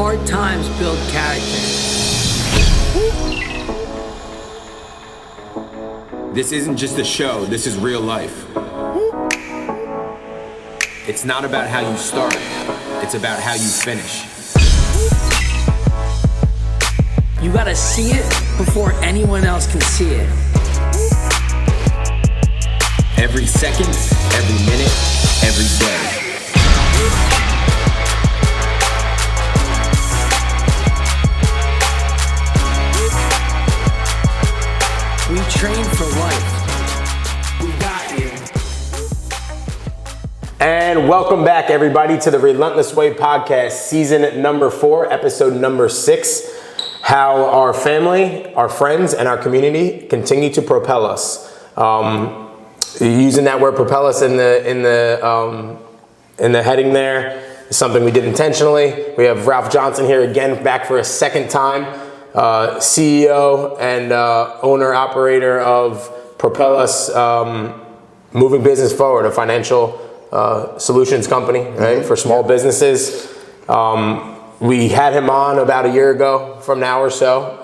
Hard times build character. This isn't just a show, this is real life. It's not about how you start, it's about how you finish. You gotta see it before anyone else can see it. Every second, every minute, every day. We train for life. We got you. And welcome back, everybody, to the Relentless Way podcast, season number 4, episode number 6. How our family, our friends, and our community continue to propel us. Using that word "propel us" in the heading there is something we did intentionally. We have Ralph Johnson here again, back for a second time. CEO and owner operator of PropellUs, moving business forward, a financial solutions company, right, for small businesses. We had him on about a year ago from now or so,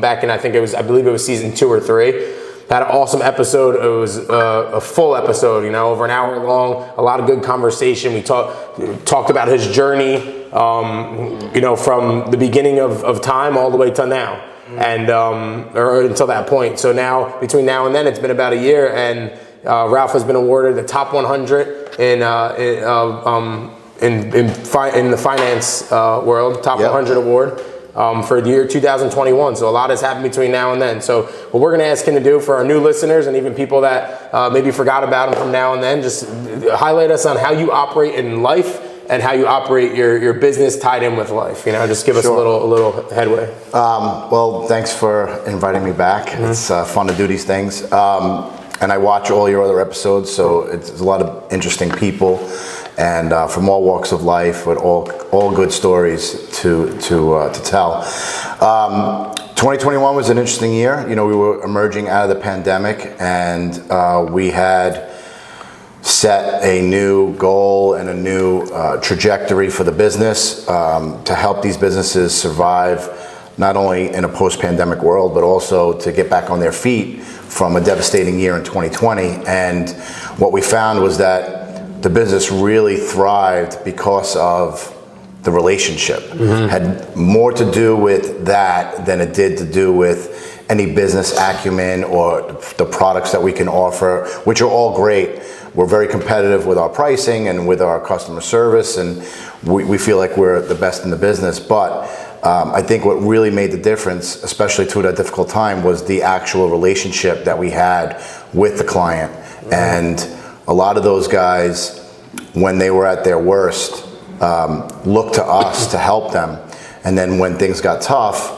back in, I believe it was season 2 or 3. Had an awesome episode. It was a full episode, over an hour long, a lot of good conversation. We talked about his journey, from the beginning of time all the way to now, and or until that point. So now, between now and then, it's been about a year, and Ralph has been awarded the top 100 in the finance world, top 100 award for the year 2021. So a lot has happened between now and then. So what we're going to ask him to do for our new listeners and even people that maybe forgot about him from now and then, just highlight us on how you operate in life and how you operate your business tied in with life. Just give us a little headway. Well, thanks for inviting me back. Mm-hmm. It's fun to do these things. And I watch all your other episodes, so it's a lot of interesting people, and from all walks of life, with all good stories to tell. 2021 was an interesting year. We were emerging out of the pandemic, and we had set a new goal and a new trajectory for the business to help these businesses survive, not only in a post-pandemic world, but also to get back on their feet from a devastating year in 2020. And what we found was that the business really thrived because of the relationship. Mm-hmm. Had more to do with that than it did to do with any business acumen or the products that we can offer, which are all great. We're very competitive with our pricing and with our customer service, and we feel like we're the best in the business. But I think what really made the difference, especially through that difficult time, was the actual relationship that we had with the client. Mm-hmm. And a lot of those guys, when they were at their worst, looked to us to help them. And then when things got tough,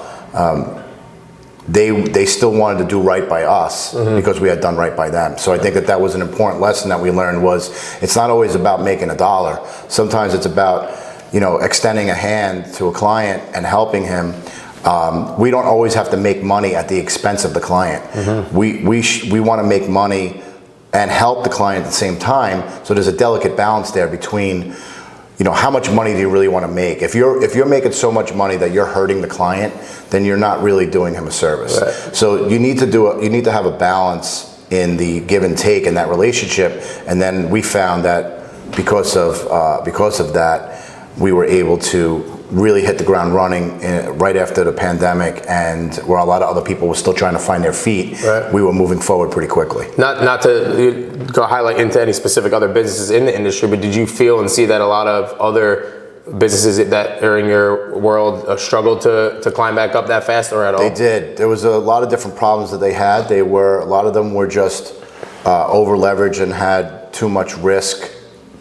they still wanted to do right by us, mm-hmm. because we had done right by them. So I think that was an important lesson that we learned, was it's not always about making a dollar. Sometimes it's about extending a hand to a client and helping him. We don't always have to make money at the expense of the client. Mm-hmm. We want to make money and help the client at the same time. So there's a delicate balance there between, how much money do you really want to make? If you're making so much money that you're hurting the client, then you're not really doing him a service. Right. So you need to have a balance in the give and take in that relationship. And then we found that because of that, we were able to really hit the ground running right after the pandemic, and where a lot of other people were still trying to find their feet, right, we were moving forward pretty quickly. Not to go highlight into any specific other businesses in the industry, but did you feel and see that a lot of other businesses that are in your world struggled to climb back up that fast, or at all? They did. There was a lot of different problems that they had. A lot of them were just over leveraged and had too much risk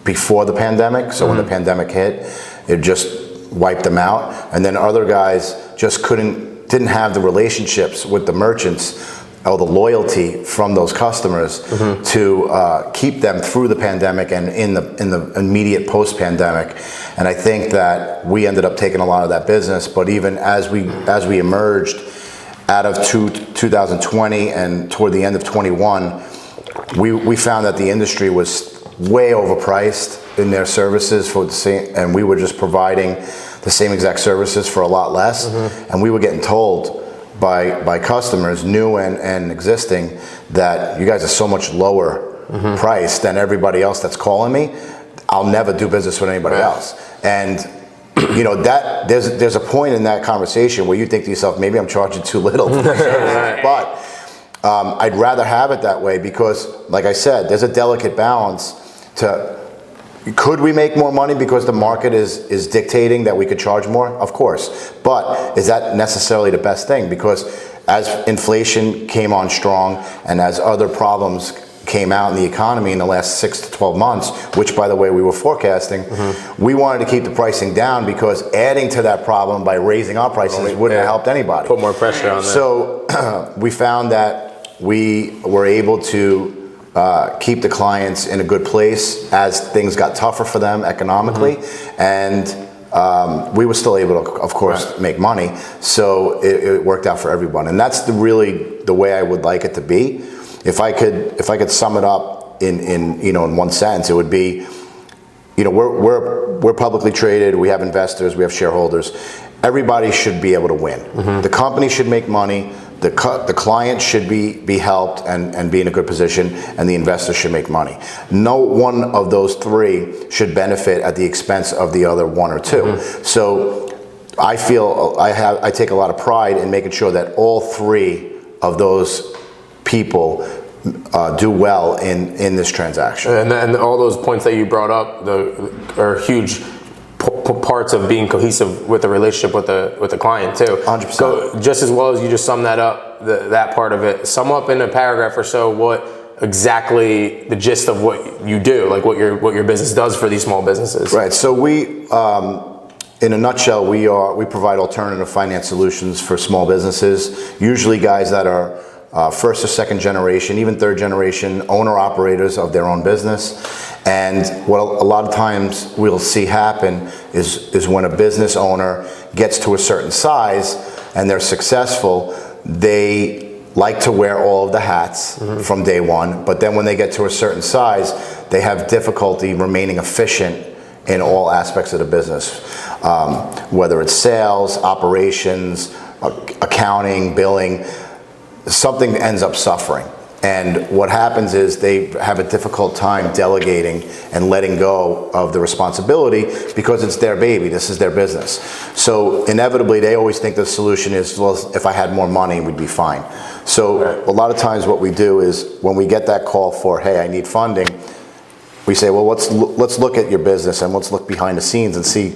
before the pandemic. So mm-hmm. when the pandemic hit, it just wiped them out. And then other guys just didn't have the relationships with the merchants or the loyalty from those customers, mm-hmm. to keep them through the pandemic and in the immediate post-pandemic. And I think that we ended up taking a lot of that business. But even as we emerged out of 2020 and toward the end of 21, we found that the industry was way overpriced in their services for the same, and we were just providing the same exact services for a lot less. And we were getting told by customers, new and existing, that you guys are so much lower priced than everybody else that's calling me. I'll never do business with anybody else. And you know, that there's a point in that conversation where you think to yourself, maybe I'm charging too little for my service. But I'd rather have it that way, because like I said, there's a delicate balance to, could we make more money because the market is dictating that we could charge more? Of course. But is that necessarily the best thing? Because as inflation came on strong and as other problems came out in the economy in the last 6 to 12 months, which by the way we were forecasting, we wanted to keep the pricing down, because adding to that problem by raising our prices wouldn't have helped anybody. Put more pressure on that. So we found that we were able to keep the clients in a good place as things got tougher for them economically, and we were still able to, of course, make money. So it worked out for everyone, and that's really the way I would like it to be. If I could sum it up in one sentence, it would be, we're publicly traded. We have investors. We have shareholders. Everybody should be able to win. The company should make money. The client should be helped and be in a good position, and the investor should make money. No one of those three should benefit at the expense of the other one or two. So I feel I take a lot of pride in making sure that all three of those people do well in this transaction. And all those points that you brought up are huge parts of being cohesive with the relationship with the client too. 100%. So just as well as you just summed that up, that part of it, sum up in a paragraph or so what exactly the gist of what you do, like what your business does for these small businesses. Right. So we, in a nutshell, we provide alternative finance solutions for small businesses, usually guys that are first or second generation, even third generation owner-operators of their own business. And what a lot of times we'll see happen is when a business owner gets to a certain size and they're successful, they like to wear all of the hats from day one, but then when they get to a certain size, they have difficulty remaining efficient in all aspects of the business, whether it's sales, operations, accounting, billing. Something ends up suffering. And what happens is they have a difficult time delegating and letting go of the responsibility, because it's their baby, this is their business. So inevitably they always think the solution is, well, if I had more money, we'd be fine. So a lot of times what we do is when we get that call for, hey, I need funding, we say, well, let's look at your business and let's look behind the scenes and see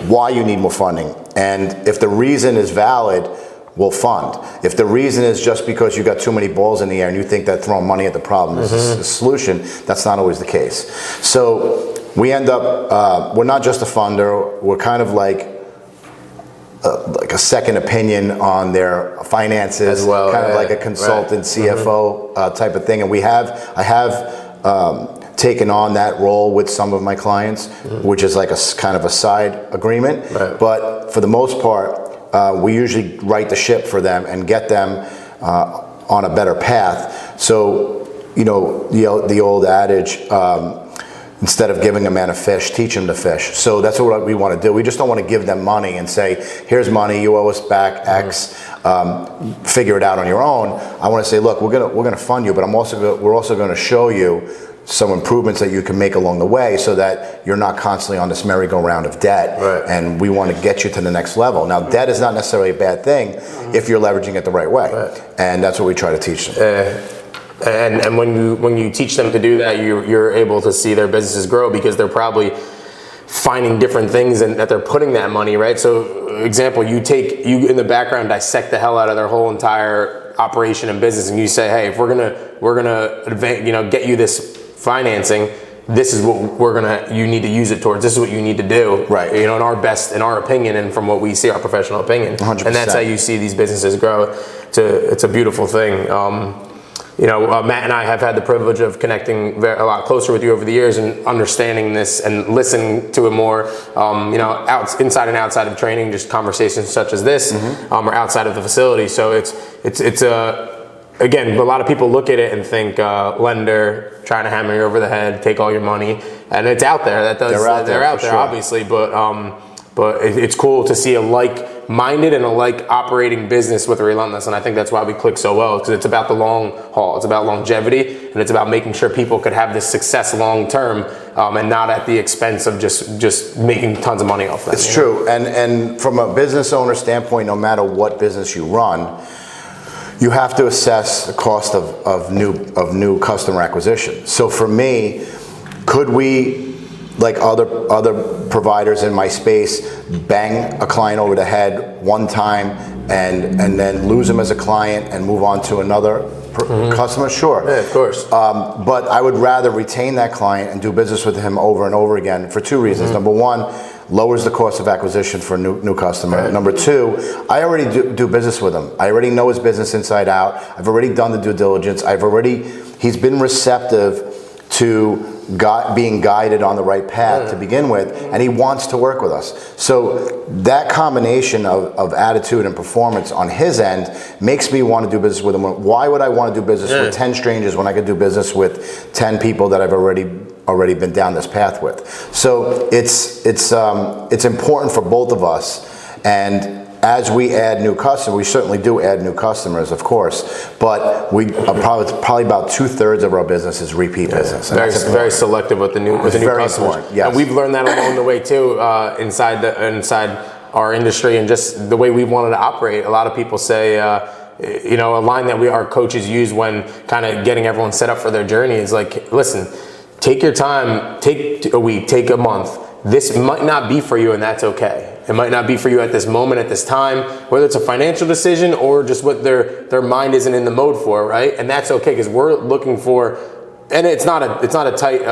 why you need more funding. And if the reason is valid, we'll fund. If the reason is just because you got too many balls in the air and you think that throwing money at the problem is the solution, that's not always the case. So we end up, we're not just a funder, we're kind of like a second opinion on their finances, as well, kind of like a consultant, CFO type of thing. And I have taken on that role with some of my clients, which is like a kind of a side agreement. But for the most part, we usually right the ship for them and get them on a better path. So, the old adage, instead of giving a man a fish, teach him to fish. So that's what we want to do. We just don't want to give them money and say, here's money, you owe us back X, figure it out on your own. I want to say, look, we're gonna fund you, but we're also going to show you some improvements that you can make along the way, so that you're not constantly on this merry-go-round of debt. And we want to get you to the next level. Now, debt is not necessarily a bad thing if you're leveraging it the right way. And that's what we try to teach them. And when you teach them to do that, you're able to see their businesses grow, because they're probably finding different things and that they're putting that money, right? So example, you in the background dissect the hell out of their whole entire operation and business, and you say, hey, if we're gonna advance, get you this financing, this is what you need to use it towards. This is what you need to do. Right. In our opinion, and from what we see, our professional opinion. 100%. And that's how you see these businesses grow. It's a beautiful thing. Matt and I have had the privilege of connecting a lot closer with you over the years and understanding this and listening to it more, inside and outside of training, just conversations such as this, or outside of the facility. So it's again, a lot of people look at it and think lender, trying to hammer you over the head, take all your money, and it's out there. They're out there, sure. obviously, but it's cool to see a like-minded and a like-operating business with Relentless, and I think that's why we click so well, because it's about the long haul. It's about longevity, and it's about making sure people could have this success long-term, and not at the expense of just making tons of money off that. It's true, and from a business owner standpoint, no matter what business you run, you have to assess the cost of new customer acquisition. So for me, could we, like other providers in my space, bang a client over the head one time and then lose them as a client and move on to another customer? Sure. Yeah, of course. But I would rather retain that client and do business with him over and over again for two reasons. Number one, lowers the cost of acquisition for a new customer. Right. Number two, I already do business with him. I already know his business inside out. I've already done the due diligence. He's been receptive to being guided on the right path to begin with, and he wants to work with us. So that combination of attitude and performance on his end makes me want to do business with him. Why would I want to do business with 10 strangers when I could do business with 10 people that I've already been down this path with? So it's important for both of us, and as we add new customers, we certainly do add new customers, of course, but probably about 2/3 of our business is repeat business. And Very selective with the new customers. Important, yes. And we've learned that along the way too, inside our industry and just the way we wanted to operate. A lot of people say, a line that our coaches use when kind of getting everyone set up for their journey is like, listen, take your time, take a week, take a month. This might not be for you, and that's okay. It might not be for you at this moment, at this time, whether it's a financial decision or just what their mind isn't in the mode for, right? And that's okay, because we're looking for, and it's not a tight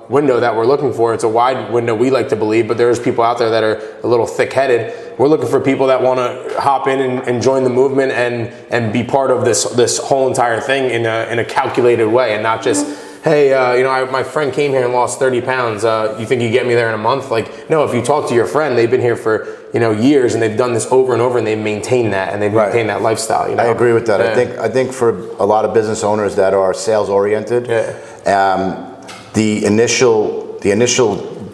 window that we're looking for. It's a wide window, we like to believe, but there's people out there that are a little thick-headed. We're looking for people that want to hop in and join the movement and be part of this whole entire thing in a calculated way, and not just, hey, my friend came here and lost 30 pounds. You think you get me there in a month? Like, no, if you talk to your friend, they've been here for, years, and they've done this over and over, and they've maintained that, and they've maintained that lifestyle, I agree with that. Yeah. I think for a lot of business owners that are sales oriented, the initial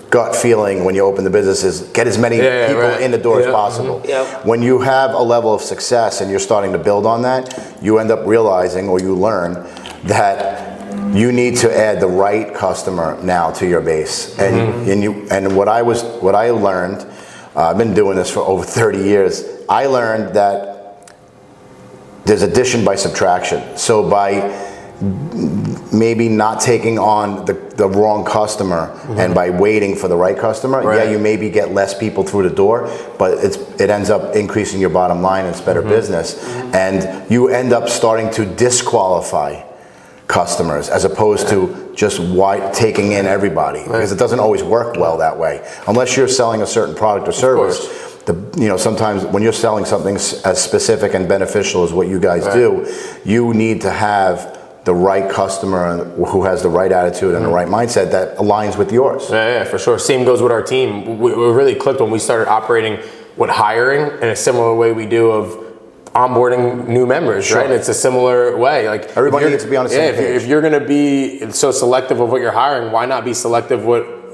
gut feeling when you open the business is get as many people in the door as possible. Mm-hmm. Yep. When you have a level of success and you're starting to build on that, you end up realizing, or you learn, that you need to add the right customer now to your base. And what I learned, I've been doing this for over 30 years. I learned that there's addition by subtraction. So by maybe not taking on the wrong customer and by waiting for the right customer, you maybe get less people through the door, but it ends up increasing your bottom line, and it's better business. And you end up starting to disqualify customers as opposed to just taking in everybody, because it doesn't always work well that way unless you're selling a certain product or service. Sometimes when you're selling something as specific and beneficial as what you guys do, you need to have the right customer who has the right attitude and the right mindset that aligns with yours. Yeah, for sure. Same goes with our team. We really clicked when we started operating with hiring in a similar way we do of onboarding new members, right? It's a similar way. Like, everybody needs to be on the same page. If you're going to be so selective of what you're hiring, why not be selective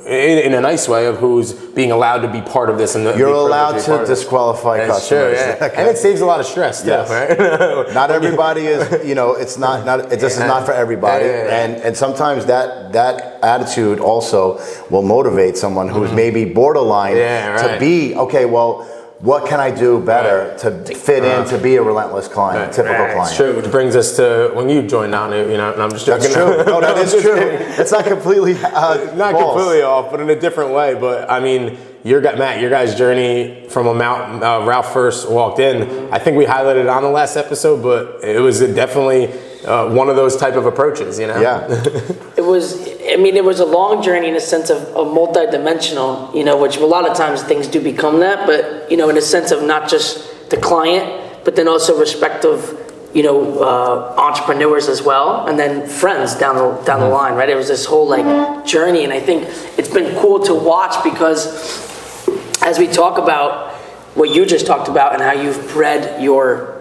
in a nice way of who's being allowed to be part of this? And you're allowed to disqualify customers. True, yeah. And it saves a lot of stress too, right? Not everybody is, it's not this is not for everybody. And sometimes that attitude also will motivate someone who's maybe borderline to be, okay, well, what can I do better to fit in to be a relentless client, typical client? It's true, which brings us to when you joined on it, and I'm just joking. That's true. No, that is true. It's not completely completely off, but in a different way. But I mean, your guys' journey from a mountain, Ralph first walked in. I think we highlighted it on the last episode, but it was definitely one of those type of approaches, Yeah. It was a long journey in a sense of multi-dimensional, which a lot of times things do become that, but, in a sense of not just the client, but then also respective, entrepreneurs as well, and then friends down the line, right? It was this whole journey, and I think it's been cool to watch because as we talk about what you just talked about and how you've bred your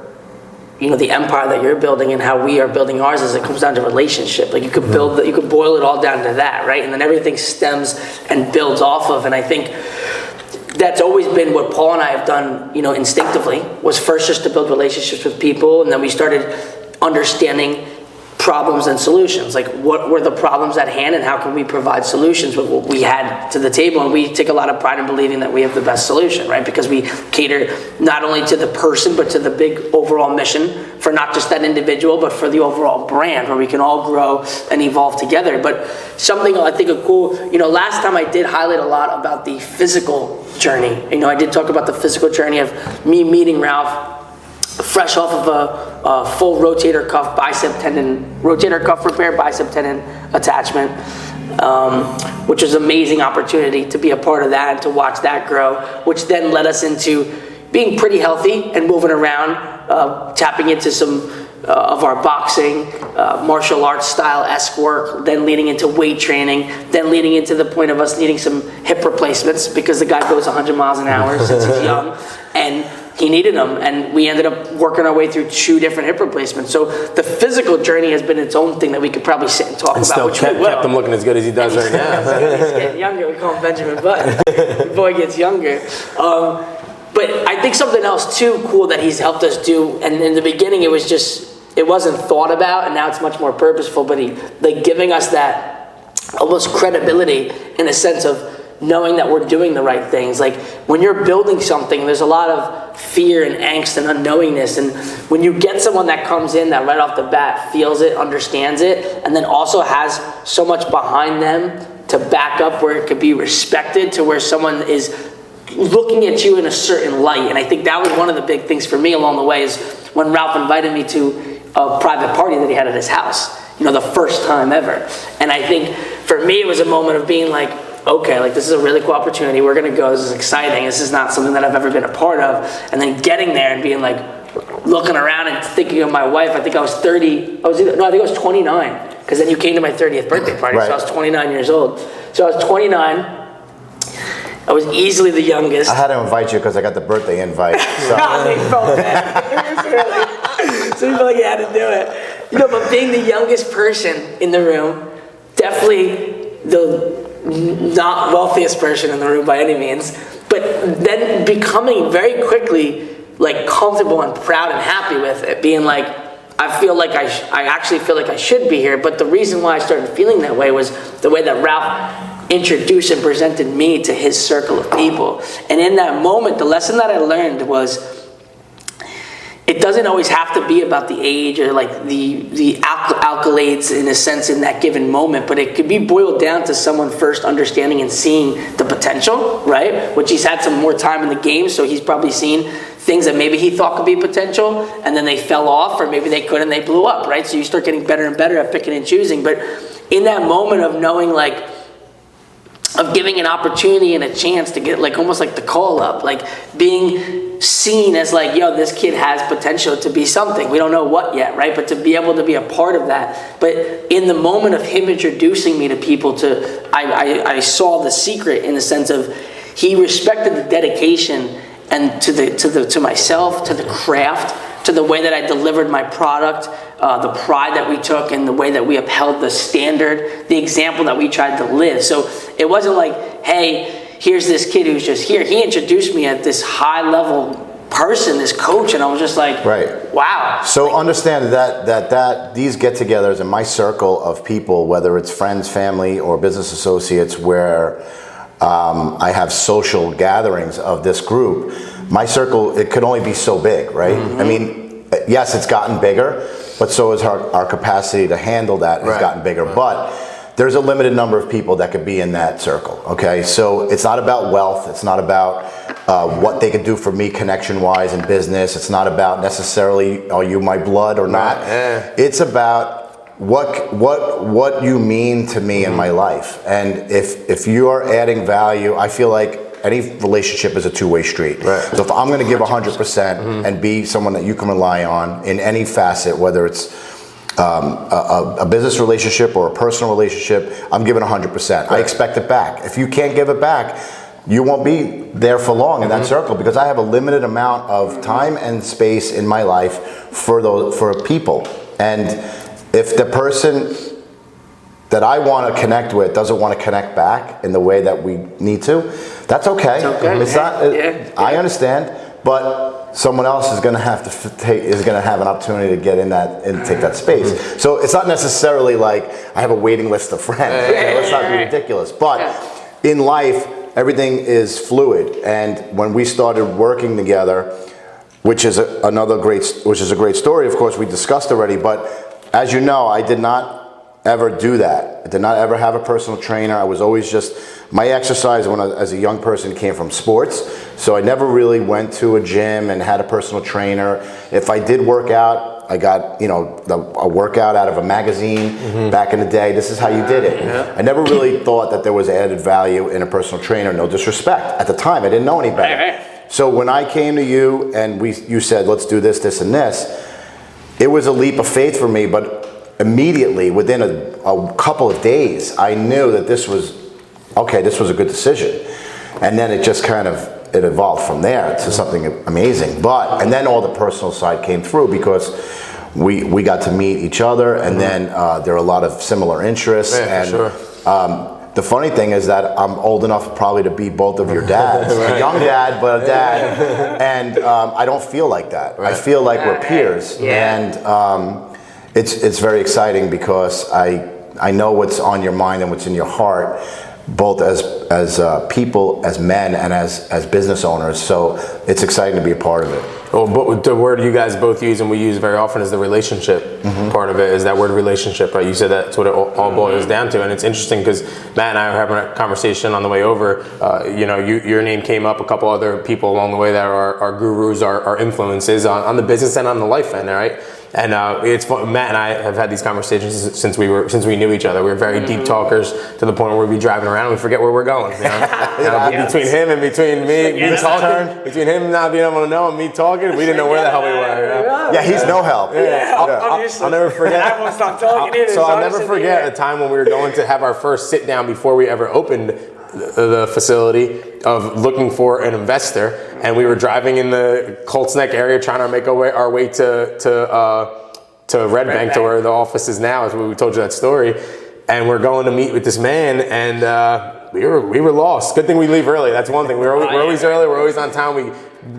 the empire that you're building and how we are building ours is it comes down to relationship. Like you could you could boil it all down to that, right? And then everything stems and builds off of. And I think that's always been what Paul and I have done, instinctively, was first just to build relationships with people, and then we started understanding problems and solutions. Like what were the problems at hand and how can we provide solutions with what we had to the table? And we take a lot of pride in believing that we have the best solution, right? Because we cater not only to the person, but to the big overall mission for not just that individual, but for the overall brand where we can all grow and evolve together. But something I think a cool, last time I did highlight a lot about the physical journey. I did talk about the physical journey of me meeting Ralph fresh off of a full rotator cuff repair, bicep tendon attachment, which was an amazing opportunity to be a part of that and to watch that grow, which then led us into being pretty healthy and moving around, tapping into some of our boxing, martial arts style-esque work, then leading into weight training, then leading into the point of us needing some hip replacements because the guy goes 100 miles an hour since he's young, and he needed them, and we ended up working our way through 2 different hip replacements. So the physical journey has been its own thing that we could probably sit and talk about. Still which kept him looking as good as he does right now. He's getting younger. We call him Benjamin Button. The boy gets younger. But I think something else too cool that he's helped us do, and in the beginning it wasn't thought about, and now it's much more purposeful, but giving us that almost credibility in a sense of knowing that we're doing the right things. Like when you're building something, there's a lot of fear and angst and unknowingness, and when you get someone that comes in that right off the bat feels it, understands it, and then also has so much behind them to back up where it could be respected, to where someone is looking at you in a certain light. And I think that was one of the big things for me along the way, is when Ralph invited me to a private party that he had at his house, the first time ever. And I think for me it was a moment of being like, okay, like this is a really cool opportunity. We're gonna go. This is exciting. This is not something that I've ever been a part of. And then getting there and being like, looking around and thinking of my wife. I think I was 30. I think I was 29. Because then you came to my 30th birthday party. Right. So I was 29 years old. So I was 29. I was easily the youngest. I had to invite you because I got the birthday invite. So. They felt bad. So you felt like you had to do it. But being the youngest person in the room, definitely the not wealthiest person in the room by any means, but then becoming very quickly like comfortable and proud and happy with it, being like, I actually feel like I should be here. But the reason why I started feeling that way was the way that Ralph introduced and presented me to his circle of people. And in that moment, the lesson that I learned was, it doesn't always have to be about the age or like the accolades in a sense in that given moment, but it could be boiled down to someone first understanding and seeing the potential, right? Which he's had some more time in the game, so he's probably seen things that maybe he thought could be potential, and then they fell off, or maybe they could and they blew up, right? So you start getting better and better at picking and choosing. But in that moment of knowing, like, of giving an opportunity and a chance to get like almost like the call up, like being seen as like, yo, this kid has potential to be something. We don't know what yet, right? But to be able to be a part of that. But in the moment of him introducing me to people, I saw the secret in the sense of he respected the dedication and to myself, to the craft, to the way that I delivered my product, the pride that we took, and the way that we upheld the standard, the example that we tried to live. So it wasn't like, hey, here's this kid who's just here. He introduced me at this high level person, this coach, and I was just like, right. Wow. So understand that these get-togethers in my circle of people, whether it's friends, family, or business associates, where I have social gatherings of this group, my circle, it could only be so big, right? Mm-hmm. I mean, yes, it's gotten bigger, but so is our capacity to handle that has gotten bigger. Right. But there's a limited number of people that could be in that circle, okay? So it's not about wealth. It's not about what they could do for me connection-wise in business. It's not about necessarily, are you my blood or not? It's about what you mean to me in my life. And if you are adding value, I feel like any relationship is a two-way street. Right. So if I'm going to give 100% and be someone that you can rely on in any facet, whether it's a business relationship or a personal relationship, I'm giving 100%. Right. I expect it back. If you can't give it back, you won't be there for long in that circle, because I have a limited amount of time and space in my life for people. And if the person that I want to connect with doesn't want to connect back in the way that we need to, that's okay. It's not. I understand, but someone else is going to have to have an opportunity to get in that and take that space. So it's not necessarily like I have a waiting list of friends. Let's not be ridiculous. But in life, everything is fluid, and when we started working together, which is a great story. Of course, we discussed already. But as you know, I did not ever do that. I did not ever have a personal trainer. I was always my exercise as a young person came from sports. So I never really went to a gym and had a personal trainer. If I did work out, I got, a workout out of a magazine back in the day. This is how you did it. I never really thought that there was added value in a personal trainer. No disrespect. At the time, I didn't know any better. So when I came to you and you said, let's do this, this, and this, it was a leap of faith for me. But immediately, within a couple of days, I knew that this was a good decision. And then it just it evolved from there to something amazing. And then all the personal side came through, because we got to meet each other, and then there are a lot of similar interests. The funny thing is that I'm old enough probably to be both of your dads. A young dad, but a dad. And I don't feel like that. I feel like we're peers. And it's very exciting, because I know what's on your mind and what's in your heart, both as people, as men, and as business owners. So it's exciting to be a part of it. Well, but the word you guys both use and we use very often is the relationship part of it, is that word relationship, right? You said that's what it all boils down to. And it's interesting because Matt and I were having a conversation on the way over. Your name came up, a couple other people along the way that are our gurus, our influences on the business and on the life end, right? And it's fun. Matt and I have had these conversations since we knew each other. We were very deep talkers, to the point where we'd be driving around and we forget where we're going. Between him and between me talking, between him not being able to know and me talking, we didn't know where the hell we were. Yeah, he's no help. I'll never forget. I won't stop talking either. So I'll never forget a time when we were going to have our first sit down before we ever opened the facility, of looking for an investor, and we were driving in the Colts Neck area trying to make our way to Red Bank, to where the office is now, as we told you that story, and we're going to meet with this man, and we were lost. Good thing we leave early. That's one thing. We're always early. We're always on time. We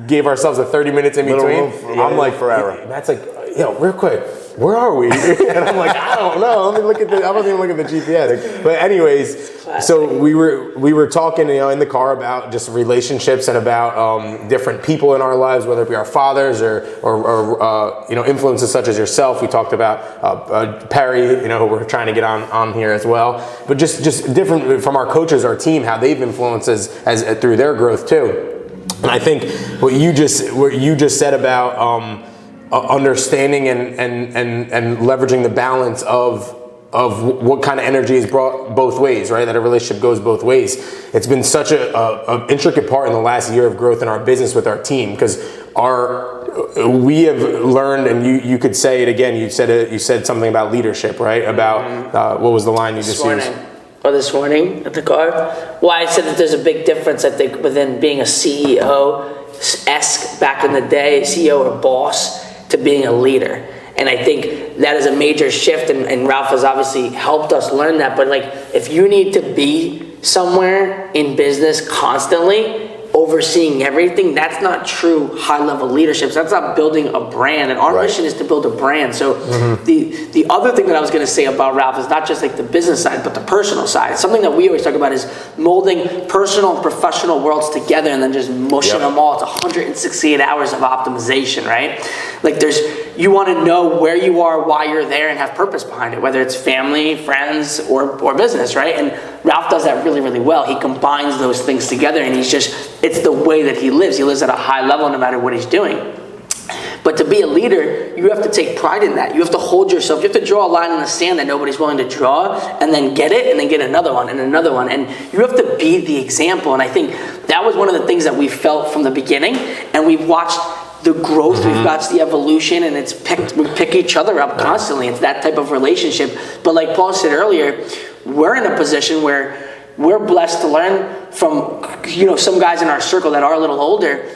gave ourselves 30 minutes in between. I'm like forever. Matt's like, real quick, where are we? And I'm like, I don't know. Let me look at I wasn't even looking at the GPS. But anyways, so we were talking, in the car about just relationships and about different people in our lives, whether it be our fathers or influences such as yourself. We talked about Perry, who we're trying to get on here as well. But just different from our coaches, our team, how they've influenced as through their growth too. And I think what you just said about understanding and leveraging the balance of what kind of energy is brought both ways, right? That a relationship goes both ways. It's been such a intricate part in the last year of growth in our business with our team, because we have learned, and you could say it again. You said something about leadership, right? About what was the line you just used? This morning at the car. Well, I said that there's a big difference, I think, within being a CEO-esque back in the day, CEO or boss, to being a leader. And I think that is a major shift, and Ralph has obviously helped us learn that. But if you need to be somewhere in business constantly, overseeing everything, that's not true high-level leadership. So that's not building a brand, and our mission is to build a brand. So the other thing that I was going to say about Ralph is not just the business side, but the personal side. Something that we always talk about is molding personal and professional worlds together, and then just mushing them all. It's 168 hours of optimization, right? You want to know where you are, why you're there, and have purpose behind it, whether it's family, friends, or business, right? And Ralph does that really, really well. He combines those things together, and it's the way that he lives. He lives at a high level no matter what he's doing. But to be a leader, you have to take pride in that. You have to hold yourself. You have to draw a line in the sand that nobody's willing to draw, and then get it, and then get another one, and another one. And you have to be the example. And I think that was one of the things that we felt from the beginning, and we've watched the growth, we've watched the evolution, and we pick each other up constantly. It's that type of relationship. But like Paul said earlier, we're in a position where we're blessed to learn from, some guys in our circle that are a little older.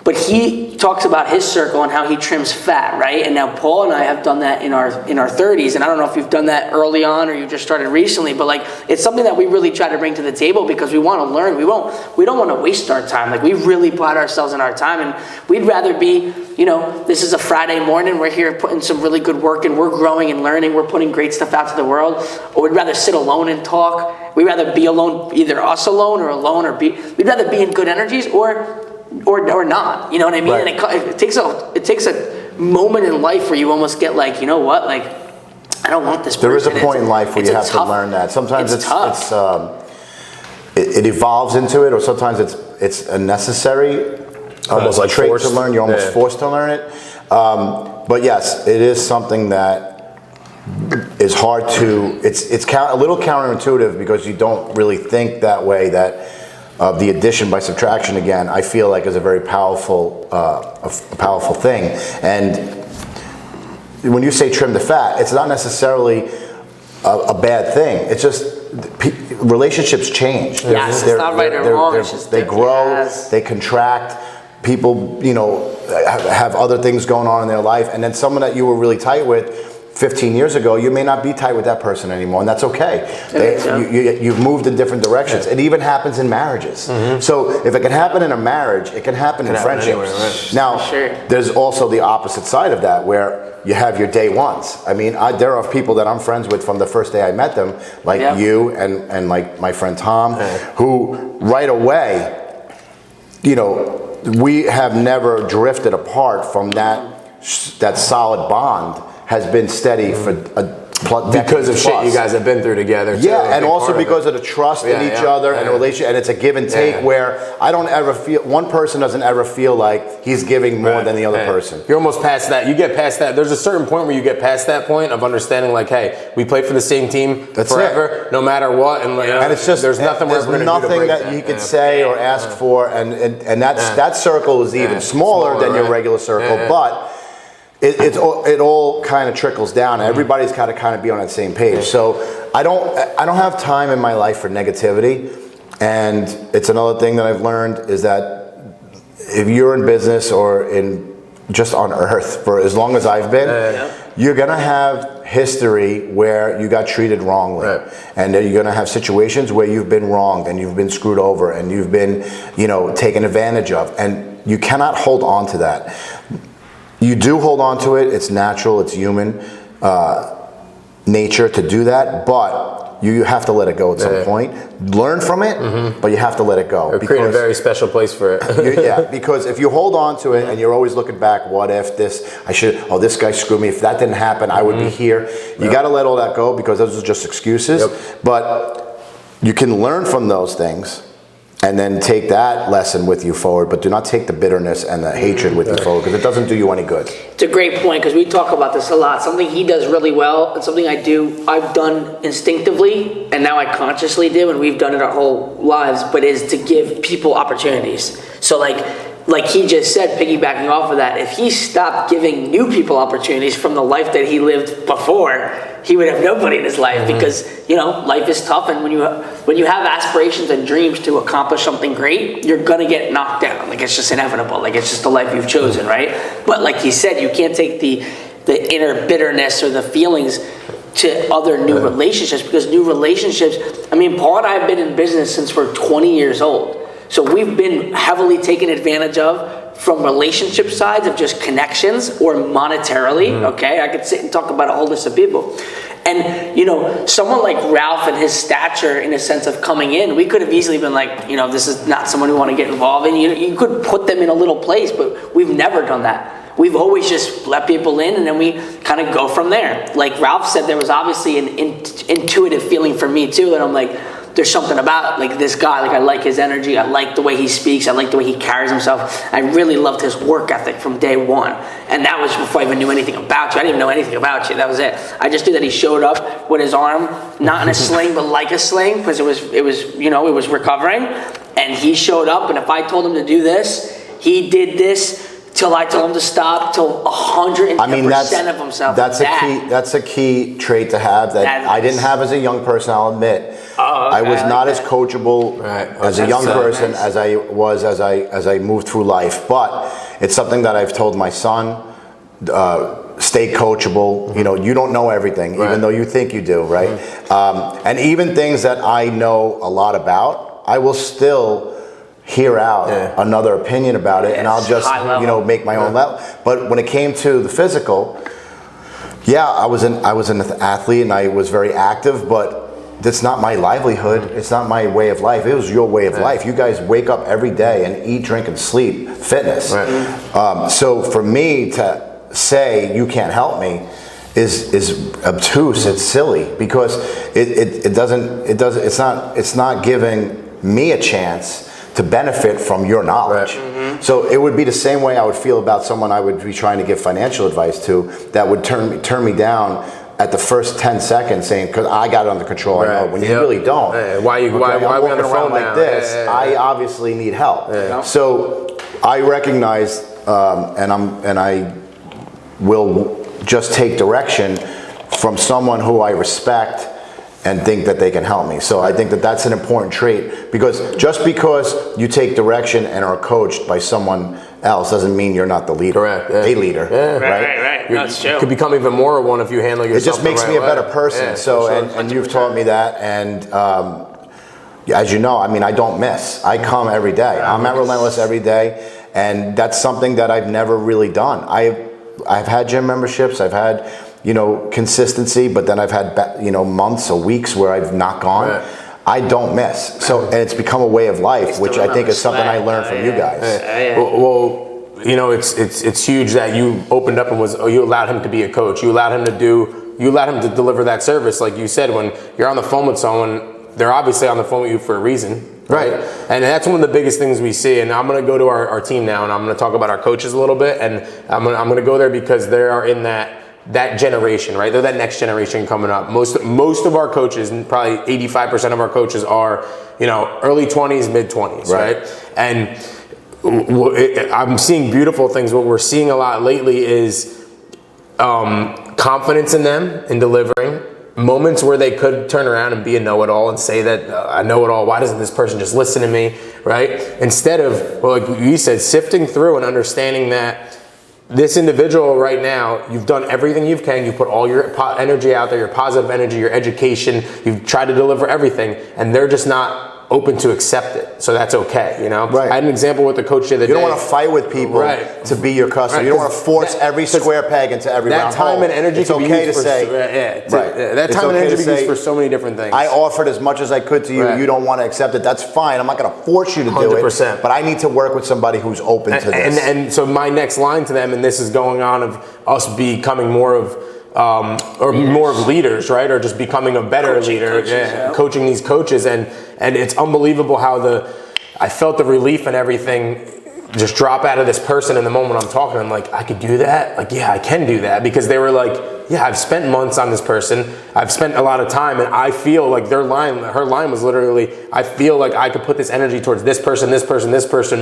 But he talks about his circle and how he trims fat, right? And now Paul and I have done that in our 30s. And I don't know if you've done that early on or you just started recently, but like it's something that we really try to bring to the table because we want to learn. We don't want to waste our time. Like we really pride ourselves in our time, and we'd rather be, this is a Friday morning. We're here putting some really good work and we're growing and learning. We're putting great stuff out to the world. Or we'd rather sit alone and talk. We'd rather be alone, either us alone or we'd rather be in good energies or not, you know what I mean? Right. And it takes a moment in life where you almost get like, you know what, like I don't want this person. There is a point in life where you have to learn that. Sometimes it's it evolves into it, or sometimes it's a necessary almost like trait forced to learn. You're almost forced to learn it. But yes, it is something that is hard to. It's a little counterintuitive because you don't really think that way. That the addition by subtraction, again, I feel like is a very powerful thing. And when you say trim the fat, it's not necessarily a bad thing. It's just relationships change. Yes, it's not right or wrong. It's just they grow, yes. They contract. People, have other things going on in their life, and then someone that you were really tight with 15 years ago, you may not be tight with that person anymore, and that's okay. You've moved in different directions. It even happens in marriages. Mm-hmm. So if it can happen in a marriage, it can happen in friendships. Anywhere, right? Now, there's also the opposite side of that, where you have your day ones. I mean, there are people that I'm friends with from the first day I met them, like you and like my friend Tom, who right away, we have never drifted apart from that solid bond. Has been steady for because of shit you guys have been through together. Too, and also because of the trust in each other and relationship, and it's a give and take where I don't ever feel one person doesn't ever feel like he's giving more than the other person. You're almost past that. You get past that. There's a certain point where you get past that point of understanding, like, hey, we played for the same team forever, no matter what, and it's just there's nothing we're going to do to break that you could say or ask for, and that circle is even smaller than your regular circle, but. It all kind of trickles down. Everybody's got to kind of be on that same page. So I don't have time in my life for negativity, and it's another thing that I've learned is that if you're in business or in just on earth for as long as I've been, you're gonna have history where you got treated wrongly, and you're gonna have situations where you've been wronged and you've been screwed over and you've been taken advantage of, and you cannot hold on to that. You do hold on to it. It's natural. It's human nature to do that. But you have to let it go at some point. Learn from it, but you have to let it go. Or create a very special place for it. Because if you hold on to it and you're always looking back, what if this, this guy screwed me. If that didn't happen, I would be here. You got to let all that go because those are just excuses. But you can learn from those things. And then take that lesson with you forward, but do not take the bitterness and the hatred with you forward because it doesn't do you any good. It's a great point because we talk about this a lot. Something he does really well and something I've done instinctively and now I consciously do, and we've done it our whole lives, but is to give people opportunities. So like he just said, piggybacking off of that, if he stopped giving new people opportunities from the life that he lived before, he would have nobody in his life because, life is tough. And when you have aspirations and dreams to accomplish something great, you're going to get knocked down. Like, it's just inevitable. Like, it's just the life you've chosen, right? But like he said, you can't take the inner bitterness or the feelings to other new relationships because new relationships, Paul and I have been in business since we're 20 years old. So we've been heavily taken advantage of from relationship sides of just connections or monetarily, okay? I could sit and talk about a whole list of people. And, someone like Ralph and his stature in a sense of coming in, we could have easily been like, this is not someone we want to get involved in. You could put them in a little place, but we've never done that. We've always just let people in and then we kind of go from there. Like Ralph said, there was obviously an intuitive feeling for me too, that I'm like, there's something about like this guy, like I like his energy, I like the way he speaks, I like the way he carries himself. I really loved his work ethic from day one. And that was before I even knew anything about you. I didn't even know anything about you, that was it. I just knew that he showed up with his arm, not in a sling, but like a sling, because it was recovering. And he showed up, and if I told him to do this, he did this till I told him to stop, till 110% I mean, of himself. that's a key trait to have that I didn't have as a young person, I'll admit. I was not as coachable as a young person as I was as I moved through life. But it's something that I've told my son, stay coachable. You know, you don't know everything, even though you think you do, right? And even things that I know a lot about, I will still hear out another opinion about it, and I'll just, you know, make my own level. But when it came to the physical, I was an athlete and I was very active, but that's not my livelihood. It's not my way of life. It was your way of life. You guys wake up every day and eat, drink, and sleep fitness. So for me to say you can't help me is obtuse. It's silly because it's not giving me a chance to benefit from your knowledge. So it would be the same way I would feel about someone I would be trying to give financial advice to that would turn me down at the first 10 seconds saying, because I got it under control. I know when you really don't. Why we on the phone like this? I obviously need help. So I recognize, and I will just take direction from someone who I respect and think that they can help me. So I think that that's an important trait, because just because you take direction and are coached by someone else doesn't mean you're not the leader. Correct. A leader, right? That's true. You could become even more of one if you handle yourself. It just makes me a better person. So, sure. and you've taught me that, and as you know, I mean, I don't miss. I come every day. I'm at Relentless every day, and that's something that I've never really done. I've had gym memberships. I've had, you know, consistency, but then I've had, you know, months or weeks where I've not gone. I don't miss. So, and it's become a way of life, which I think is something I learned from you guys. Well, you know, it's huge that you opened up and you allowed him to be a coach. You allowed him to deliver that service. Like you said, when you're on the phone with someone, they're obviously on the phone with you for a reason. Right. And that's one of the biggest things we see. And I'm going to go to our team now, and I'm going to talk about our coaches a little bit. And I'm going to go there because they are in that generation, right? They're that next generation coming up. Most of our coaches, and probably 85% of our coaches are, you know, early 20s, mid 20s, right? And I'm seeing beautiful things. What we're seeing a lot lately is confidence in them in delivering. Moments where they could turn around and be a know-it-all and say that I know it all. Why doesn't this person just listen to me, right? Instead of, well, like you said, sifting through and understanding that this individual right now, you've done everything you can. You put all your energy out there, your positive energy, your education. You've tried to deliver everything, and they're just not open to accept it. So that's okay, you know? Right. I had an example with the coach the other day. You don't want to fight with people to be your customer. You don't want to force every square peg into every round hole. That time and energy can be used that time and energy can be used for so many different things. I offered as much as I could to you. You don't want to accept it. That's fine. I'm not going to force you to do 100%. it. But I need to work with somebody who's open to this. And so my next line to them, and this is going on of us becoming more of more of leaders, right? Or just becoming a better leader, coaching these coaches, and it's unbelievable how I felt the relief and everything just drop out of this person in the moment I'm talking. I'm like, I could do that? Like, yeah, I can do that, because they were like, yeah, I've spent months on this person. I've spent a lot of time, and I feel like her line was literally, I feel like I could put this energy towards this person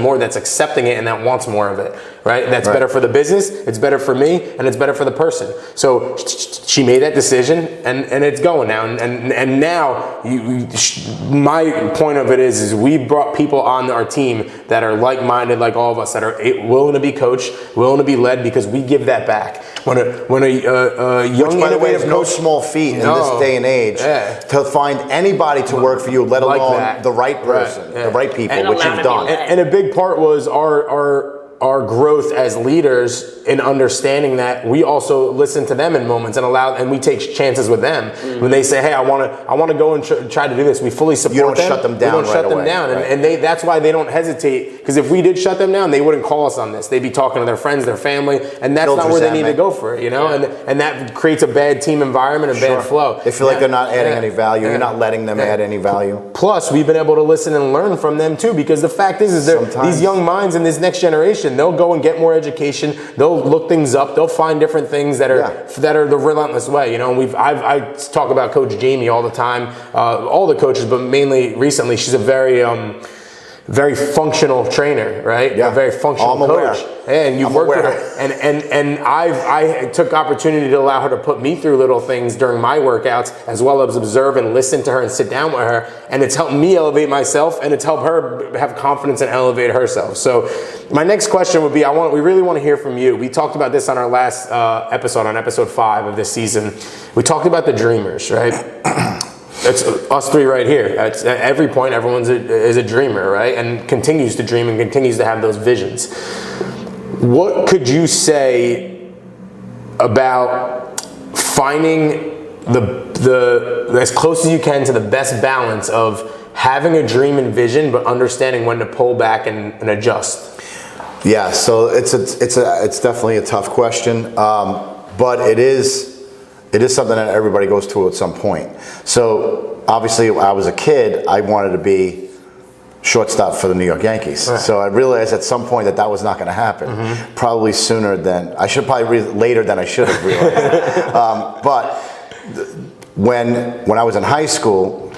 more that's accepting it and that wants more of it, right? That's better for the business, it's better for me, and it's better for the person. So she made that decision, and it's going now. And now, my point of it is we brought people on our team that are like-minded, like all of us, that are willing to be coached, willing to be led, because we give that back. When a young, which, by the way, is no small feat in this day and age to find anybody to work for you, let alone the right person, the right people, which you've done. And a big part was our growth as leaders in understanding that we also listen to them in moments and we take chances with them. When they say, hey, I want to go and try to do this, we fully support them. You don't shut them down. We don't shut them down. And that's why they don't hesitate, because if we did shut them down, they wouldn't call us on this. They'd be talking to their friends, their family, and that's not where they need to go for it, you know? And that creates a bad team environment, a bad flow. They feel like they're not adding any value. You're not letting them add any value. Plus, we've been able to listen and learn from them too, because the fact is these young minds in this next generation, they'll go and get more education. They'll look things up. They'll find different things that are the relentless way. You know, and I talk about Coach Jamie all the time, all the coaches, but mainly recently, she's a very very functional trainer, right? Yeah. A very functional I'm aware. coach. And you've I'm worked aware. with her. And I took opportunity to allow her to put me through little things during my workouts, as well as observe and listen to her and sit down with her. And it's helped me elevate myself, and it's helped her have confidence and elevate herself. So my next question would be, we really want to hear from you. We talked about this on our last episode, on episode 5 of this season. We talked about the dreamers, right? It's us three right here. At every point, everyone's is a dreamer, right? And continues to dream and continues to have those visions. What could you say about finding the as close as you can to the best balance of having a dream and vision, but understanding when to pull back and adjust? Yeah, so it's definitely a tough question, but it is something that everybody goes through at some point. So obviously, when I was a kid, I wanted to be shortstop for the New York Yankees. Right. So I realized at some point that was not going to happen. Probably sooner than I should. Probably later than I should have realized. But when I was in high school,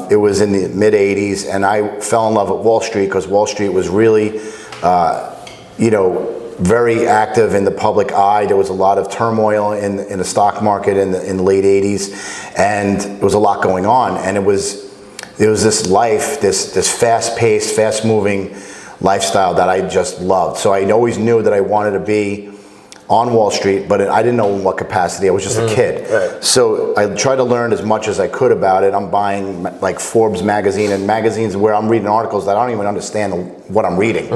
it was in the mid '80s, and I fell in love with Wall Street because Wall Street was really, very active in the public eye. There was a lot of turmoil in the stock market in the late '80s, and there was a lot going on. And it was this life, this fast-paced, fast-moving lifestyle that I just loved. So I always knew that I wanted to be on Wall Street, but I didn't know in what capacity. I was just a kid. Right. So I tried to learn as much as I could about it. I'm buying like Forbes magazine and magazines where I'm reading articles that I don't even understand what I'm reading.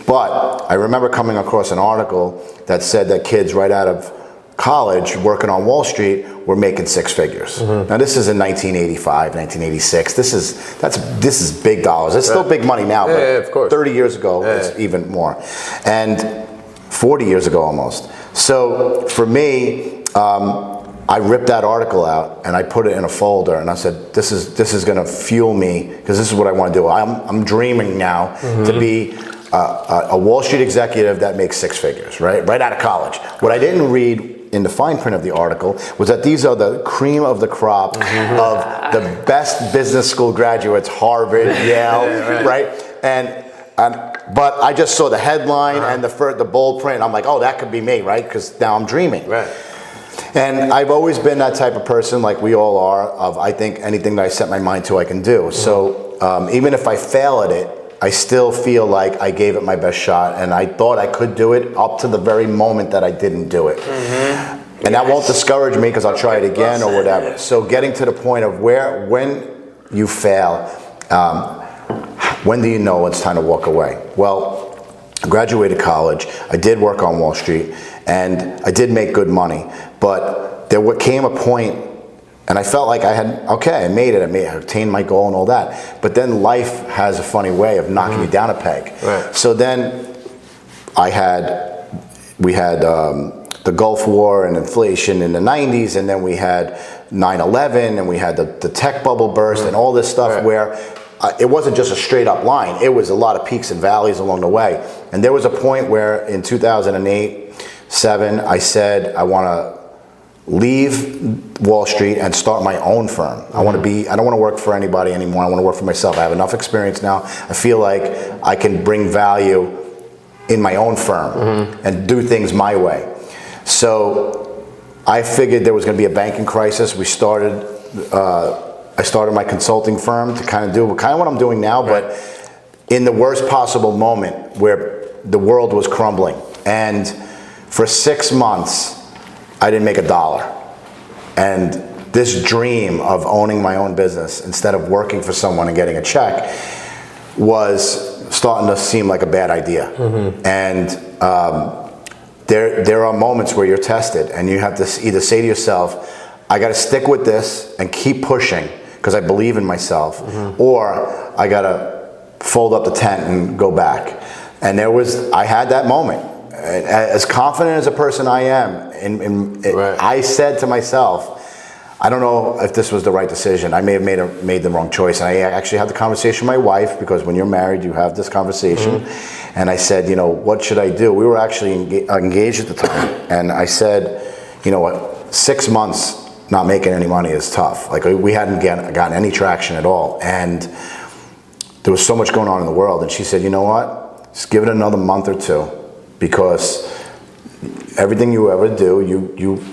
But I remember coming across an article that said that kids right out of college working on Wall Street were making 6 figures. Now this is in 1985, 1986. This is big dollars. It's still big money now, but of course. 30 years ago, it's even more. And 40 years ago almost. So for me, I ripped that article out and I put it in a folder, and I said, this is going to fuel me because this is what I want to do. I'm dreaming now to be a Wall Street executive that makes 6 figures, right out of college. What I didn't read in the fine print of the article was that these are the cream of the crop of the best business school graduates, Harvard, Yale, right? But I just saw the headline and the bold print. I'm like, oh, that could be me, right? Because now I'm dreaming. Right. And I've always been that type of person, like we all are, of I think anything that I set my mind to, I can do. So even if I fail at it, I still feel like I gave it my best shot, and I thought I could do it up to the very moment that I didn't do it. And that won't discourage me because I'll try it again or whatever. So getting to the point of when you fail, when do you know it's time to walk away? Well, I graduated college. I did work on Wall Street, and I did make good money. But there came a point, and I felt like I made it. I attained my goal and all that. But then life has a funny way of knocking you down a peg. Right. So then we had the Gulf War and inflation in the 90s, and then we had 9/11, and we had the tech bubble burst and all this stuff where it wasn't just a straight up line. It was a lot of peaks and valleys along the way. And there was a point where in 2008-7, I said, I want to leave Wall Street and start my own firm. I don't want to work for anybody anymore. I want to work for myself. I have enough experience now. I feel like I can bring value in my own firm and do things my way. So I figured there was going to be a banking crisis. I started my consulting firm to kind of do what I'm doing now, but in the worst possible moment where the world was crumbling. And for 6 months, I didn't make $1. And this dream of owning my own business instead of working for someone and getting a check was starting to seem like a bad idea. And there are moments where you're tested, and you have to either say to yourself, I got to stick with this and keep pushing because I believe in myself, or I got to fold up the tent and go back. And I had that moment. As confident as a person I am, I said to myself, I don't know if this was the right decision. I may have made the wrong choice. And I actually had the conversation with my wife, because when you're married, you have this conversation. And I said, what should I do? We were actually engaged at the time. And I said, you know what, 6 months not making any money is tough. Like, we hadn't gotten any traction at all. And there was so much going on in the world, and she said, you know what, just give it another month or two, because everything you ever do,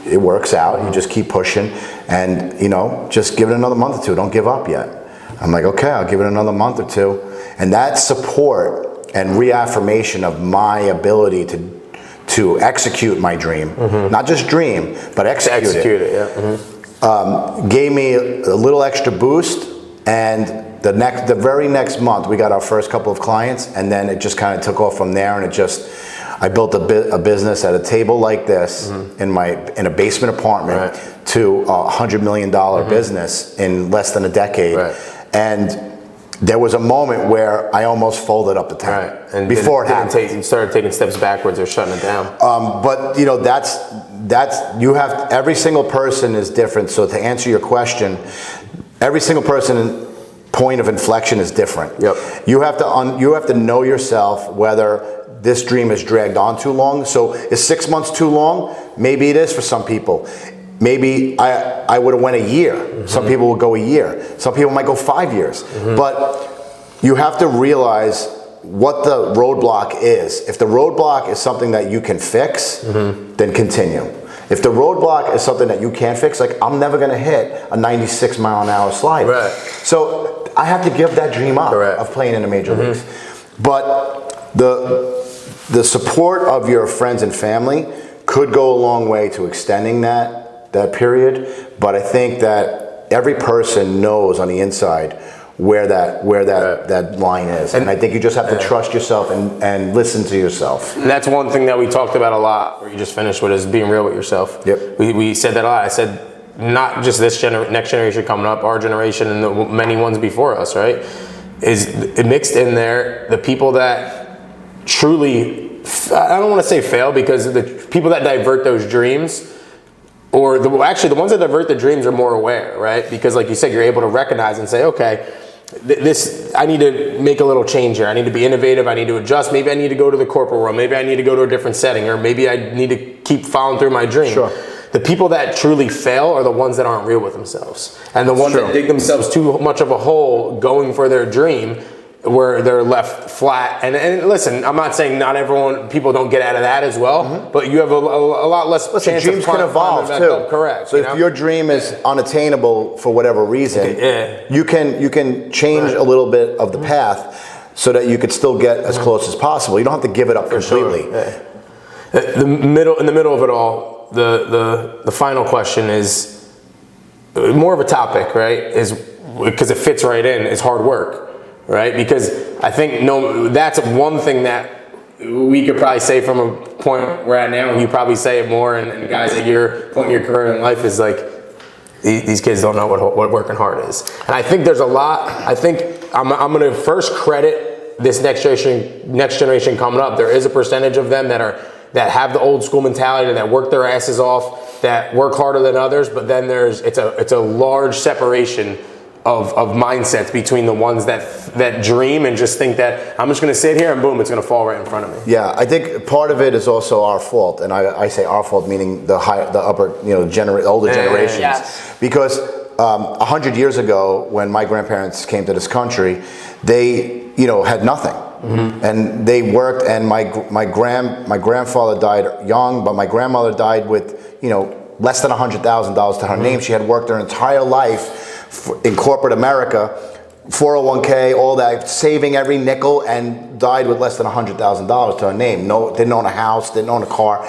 it works out. You just keep pushing, and just give it another month or two. Don't give up yet. I'm like, okay, I'll give it another month or two. And that support and reaffirmation of my ability to execute my dream, not just dream, but execute it. Yeah. Gave me a little extra boost, and the very next month we got our first couple of clients, and then it just kind of took off from there, and I built a business at a table like this in a basement apartment to a $100 million business in less than a decade. And there was a moment where I almost folded up the tent and before it happened. You started taking steps backwards or shutting it down. But that's you have, every single person is different. So to answer your question, every single person point of inflection is different. Yep. You have to know yourself whether this dream is dragged on too long. So is 6 months too long? Maybe it is for some people. Maybe I would have went a year. Some people will go a year. Some people might go 5 years. But you have to realize what the roadblock is. If the roadblock is something that you can fix, then continue. If the roadblock is something that you can't fix, like I'm never gonna hit a 96 mile an hour slide. So I have to give that dream up of playing in the major leagues. But the support of your friends and family could go a long way to extending that period. But I think that every person knows on the inside where that line is. And I think you just have to trust yourself and listen to yourself. And that's one thing that we talked about a lot, or you just finished with, is being real with yourself. Yep. We said that a lot. I said, not just this next generation coming up, our generation and the many ones before us, right? Is mixed in there the people that truly, I don't want to say fail, because the people that divert those dreams, or the ones that divert the dreams are more aware, right? Because like you said, you're able to recognize and say, okay, I need to make a little change here. I need to be innovative. I need to adjust. Maybe I need to go to the corporate world. Maybe I need to go to a different setting, or maybe I need to keep following through my dream. Sure. The people that truly fail are the ones that aren't real with themselves. And the ones that dig themselves too much of a hole going for their dream, where they're left flat. And listen, I'm not saying people don't get out of that as well, but you have a lot less chance dreams of can evolve too. up. Correct. So if your dream is unattainable for whatever reason, you can change a little bit of the path so that you could still get as close as possible. You don't have to give it up completely. In the middle of it all, the final question is more of a topic, right? Is because it fits right in, is hard work. Right, because I think that's one thing that we could probably say from a point we're at now, and you probably say it more, and guys at your point in your career in life is like, these kids don't know what working hard is. And I think there's a lot. I think I'm going to first credit this next generation coming up. There is a percentage of them that have the old school mentality, that work their asses off, that work harder than others. But then it's a large separation of mindsets between the ones that dream and just think that I'm just going to sit here and boom, it's going to fall right in front of me. Yeah, I think part of it is also our fault, and I say our fault meaning the upper, older generations. Yes. Because 100 years ago, when my grandparents came to this country, they had nothing, and they worked. And my grandfather died young, but my grandmother died with less than $100,000 to her name. She had worked her entire life in corporate America, 401k, all that, saving every nickel, and died with less than $100,000 to her name. Didn't own a house, didn't own a car.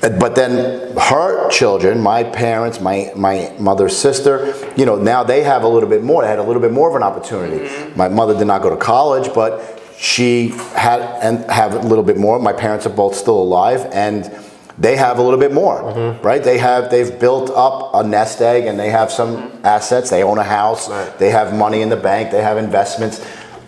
But then her children, my parents, my mother's sister, now they have a little bit more. They had a little bit more of an opportunity. My mother did not go to college, but she have a little bit more. My parents are both still alive, and they have a little bit more, right? They've built up a nest egg, and they have some assets. They own a house. Right. They have money in the bank. They have investments,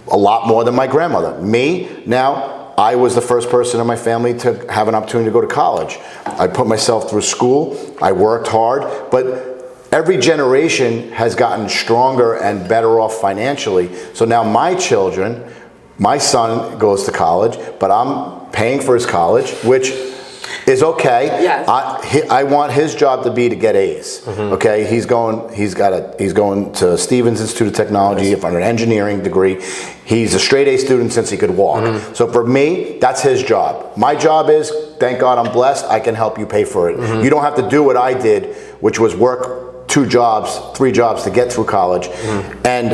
a lot more than my grandmother. Me, now, I was the first person in my family to have an opportunity to go to college. I put myself through school. I worked hard, but every generation has gotten stronger and better off financially. So now my son goes to college, but I'm paying for his college, which is okay. Yes. I want his job to be to get A's. Okay, he's going to Stevens Institute of Technology for an engineering degree. He's a straight A student since he could walk. So for me, that's his job. My job is, thank God I'm blessed, I can help you pay for it. You don't have to do what I did, which was work 2 jobs, 3 jobs to get through college, and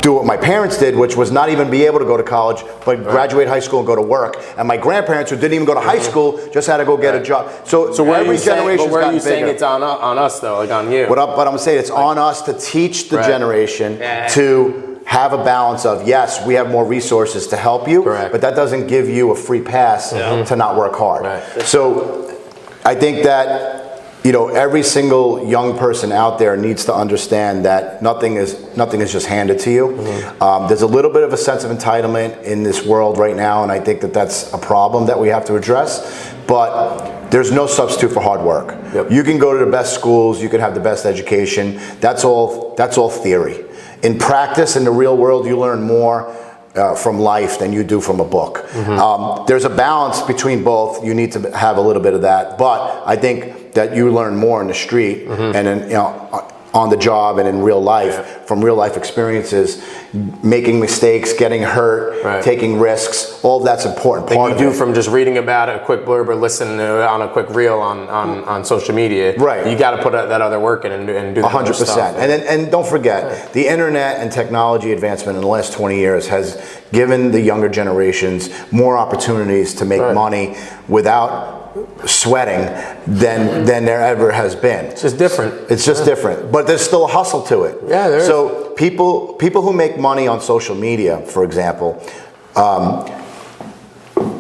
do what my parents did, which was not even be able to go to college, but graduate high school and go to work. And my grandparents, who didn't even go to high school, just had to go get a job. So where every generation. where are you saying it's on us though, like on you? But I'm saying it's on us to teach the generation to have a balance of, yes, we have more resources to help you, but that doesn't give you a free pass to not work hard. So I think that, you know, every single young person out there needs to understand that nothing is just handed to you. There's a little bit of a sense of entitlement in this world right now, and I think that that's a problem that we have to address. But there's no substitute for hard work. You can go to the best schools, you can have the best education. That's all theory. In practice, in the real world, you learn more from life than you do from a book. There's a balance between both. You need to have a little bit of that, but I think that you learn more in the street and in, you know, on the job and in real life, from real life experiences, making mistakes, getting hurt, taking risks. All of that's important part of it. You do from just reading about it, a quick blurb, or listening to it on a quick reel on social media. You got to put that other work in and do that 100%. stuff. And don't forget, the internet and technology advancement in the last 20 years has given the younger generations more opportunities to make money without sweating than there ever has been. It's just different. It's just different, but there's still a hustle to it. Yeah, there is. So people who make money on social media, for example,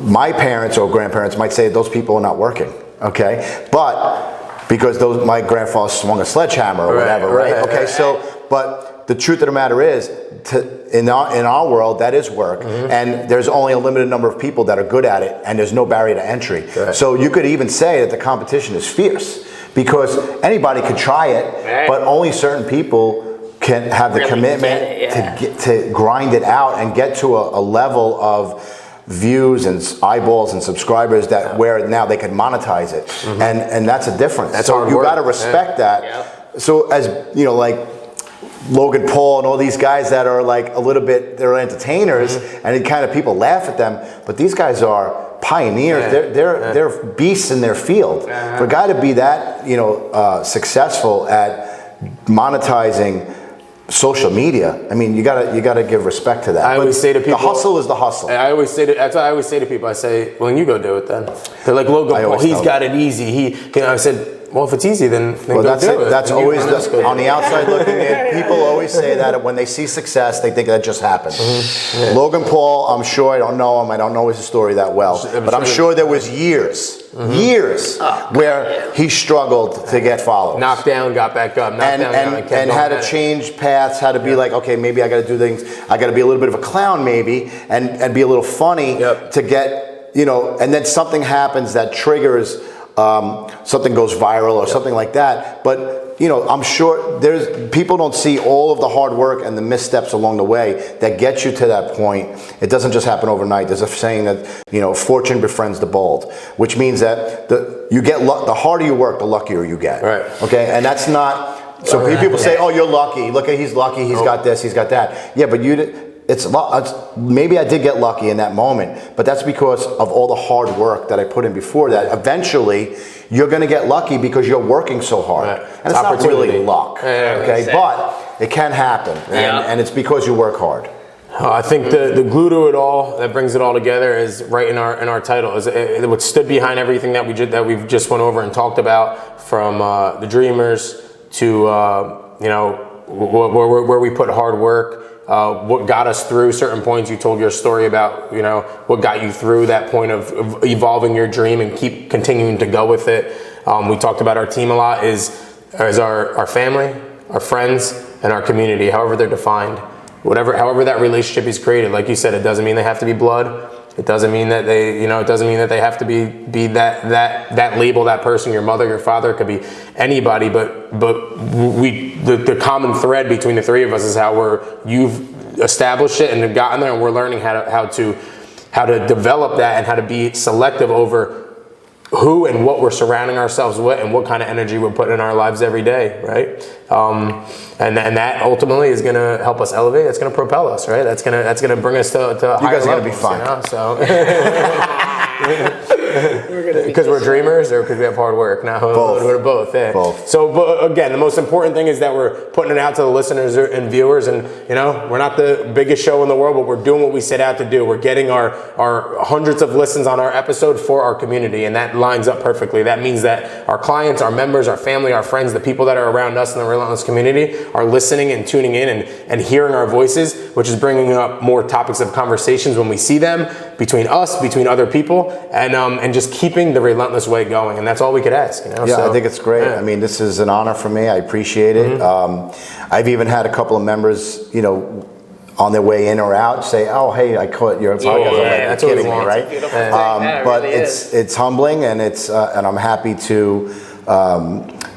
my parents or grandparents might say those people are not working. Okay, but because my grandfather swung a sledgehammer or whatever, right? Okay, so but the truth of the matter is, in our world, that is work, and there's only a limited number of people that are good at it, and there's no barrier to entry. So you could even say that the competition is fierce, because anybody could try it, but only certain people can have the commitment to grind it out and get to a level of views and eyeballs and subscribers that where now they can monetize it, and that's a difference. That's so you got to respect that. So as you know, like Logan Paul and all these guys that are like a little bit, they're entertainers, and it kind of people laugh at them, but these guys are pioneers. They're beasts in their field. For a guy to be that, you know, successful at monetizing social media, I mean, you gotta give respect to that. I always say to people, the hustle is the hustle. That's why I always say to people. I say, well, then you go do it then. They're like, Logan Paul, he's got it easy. I said, well, if it's easy, then go do it. That's always on the outside looking in. People always say that when they see success, they think that just happened. Logan Paul, I'm sure, I don't know him, I don't know his story that well, but I'm sure there was years where he struggled to get followers. Knocked down, got back up, and had to change paths, had to be like, okay, maybe I got to do things, I got to be a little bit of a clown maybe, and be a little funny to get, you know, and then something happens that triggers something goes viral or something like that. But you know, I'm sure people don't see all of the hard work and the missteps along the way that get you to that point. It doesn't just happen overnight. There's a saying that, you know, fortune befriends the bold, which means that the harder you work, the luckier you get. Okay, and that's not. So people say, "Oh, you're lucky. Look at he's lucky. He's got this. He's got that." Yeah, but maybe I did get lucky in that moment, but that's because of all the hard work that I put in before that. Eventually, you're going to get lucky because you're working so hard. And it's not really luck, okay? But it can happen, and it's because you work hard. I think the glue to it all, that brings it all together, is right in our title. Is what stood behind everything that we've just went over and talked about, from the Dreamers to you know, where we put hard work. What got us through certain points. You told your story about, you know, what got you through that point of evolving your dream and keep continuing to go with it. We talked about our team a lot, is our family, our friends, and our community, however they're defined. However that relationship is created. Like you said, it doesn't mean they have to be blood. It doesn't mean that they have to be that label, that person, your mother, your father. It could be anybody, but the common thread between the three of us is how you've established it and have gotten there, and we're learning how to develop that and how to be selective over who and what we're surrounding ourselves with and what kind of energy we're putting in our lives every day, right? And that ultimately is going to help us elevate. It's going to propel us, right? That's going to bring us to higher levels. You guys are going to be fine. You know? So because we're dreamers or because we have hard work? No, both. We're both. Yeah. Both. So, but again, the most important thing is that we're putting it out to the listeners and viewers, and we're not the biggest show in the world, but we're doing what we set out to do. We're getting our hundreds of listens on our episode for our community, and that lines up perfectly. That means that our clients, our members, our family, our friends, the people that are around us in the Relentless community are listening and tuning in and hearing our voices, which is bringing up more topics of conversations when we see them between us, between other people, and just keeping the Relentless way going. And that's all we could ask. Yeah, so, I think it's great. Yeah. I mean, this is an honor for me. I appreciate it. I've even had a couple of members, on their way in or out say, "Oh, hey, I caught your podcast." I'm like, that's "You're kidding me, what we right?" But really it's humbling, and and I'm happy to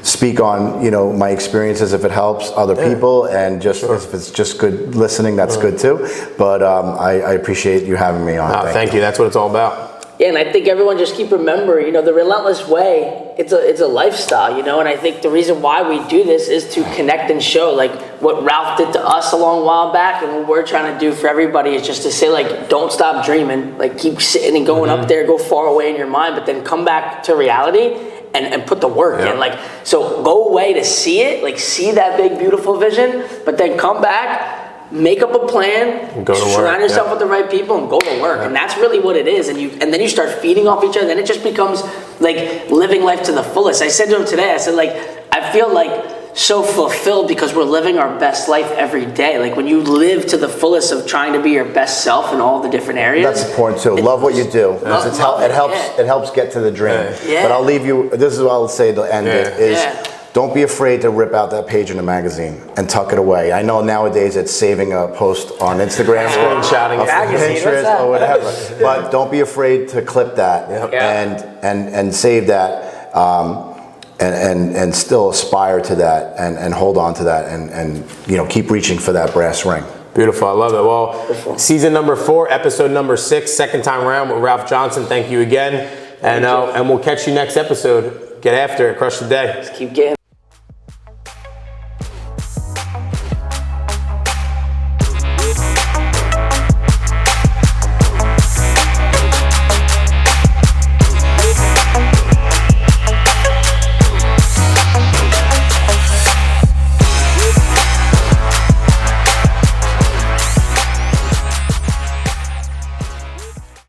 speak on my experiences if it helps other people, and just if it's just good listening, that's good too. But I appreciate you having me on. Thank you. That's what it's all about. Yeah, and I think everyone just keep remembering, the Relentless Way, it's a lifestyle, and I think the reason why we do this is to connect and show, like, what Ralph did to us a long while back, and what we're trying to do for everybody is just to say, like, don't stop dreaming, like, keep sitting and going up there, go far away in your mind, but then come back to reality and put the work in. Like, so go away to see it, like, see that big, beautiful vision, but then come back, make up a plan, surround yourself with the right people, and go to work. And that's really what it is. And then you start feeding off each other, and then it just becomes like living life to the fullest. I said to him today, I said, like, I feel like so fulfilled because we're living our best life every day. Like, when you live to the fullest of trying to be your best self in all the different areas. That's important too. Love what you do. It helps get to the dream. Yeah. But I'll leave you, this is what I'll say to end it, is don't be afraid to rip out that page in the magazine and tuck it away. I know nowadays it's saving a post on Instagram or screenshotting it, Pinterest or whatever. But don't be afraid to clip that and save that and still aspire to that and hold on to that and keep reaching for that brass ring. Beautiful. I love it. Well, season number 4, episode number 6, second time around with Ralph Johnson. Thank you again. And we'll catch you next episode. Get after it. Crush the day. Just keep getting